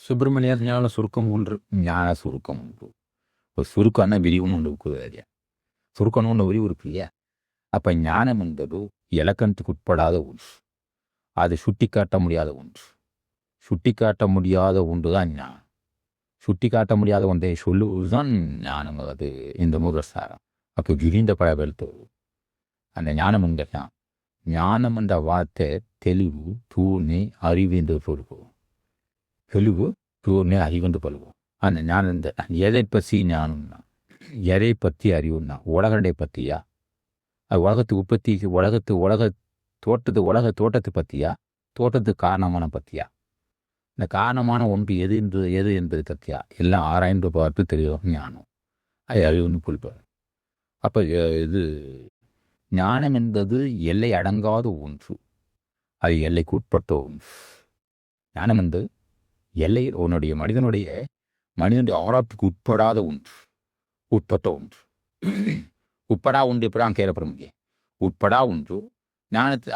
சுப்பிரமணியர் ஞான சுருக்கம் ஒன்று. ஞான சுருக்கம் உண்டு. இப்போ சுருக்கம்னா விரிவுன்னு ஒன்று இருக்குது இல்லையா? சுருக்கம்னு ஒன்று விரிவு இருக்கு இல்லையா? அப்போ ஞானம் என்பது இலக்கணத்துக்கு உட்படாத ஒன்று. அது சுட்டி காட்ட முடியாத ஒன்று. சுட்டி காட்ட முடியாத ஒன்று தான் ஞானம். சுட்டி காட்ட முடியாத ஒன்றை சொல்லுவதுதான் ஞானம். அது இந்த முரசாரம். அப்போ விரிந்த பழபெழுத்து அந்த ஞானம் என்கிறான். ஞானம் என்ற வார்த்தை தெளிவு, தூய்மை, அறிவு என்று சொல்லுவோம். தெளிவு, தூய்மை, அறிவு என்று சொல்லுவோம். அந்த ஞானம் இந்த எதை பற்றி ஞானம்னா, எதை பற்றி அறிவுன்னா, உலகத்தை பற்றியா, அது உலகத்து உற்பத்திக்கு உலக தோட்டத்தை பற்றியா, தோட்டத்துக்கு காரணமான பற்றியா, இந்த காரணமான ஒன்று எது என்பது பற்றியா எல்லாம் ஆராய்ந்து பார்த்து தெரியும் ஞானம். அது அறிவுன்னு குறிப்பார். அப்போ இது ஞானம் என்பது எல்லை அடங்காத ஒன்று. அது எல்லைக்கு உட்பட்ட ஒன்று. ஞானம் என்பது எல்லை மனிதனுடைய ஆராய்ச்சிக்கு உட்படாத ஒன்று. உட்பட்ட ஒன்று. உட்படா ஒன்று எப்படாம் கேட்கப்பட முடியும். உட்படா ஒன்று ஞானத்தை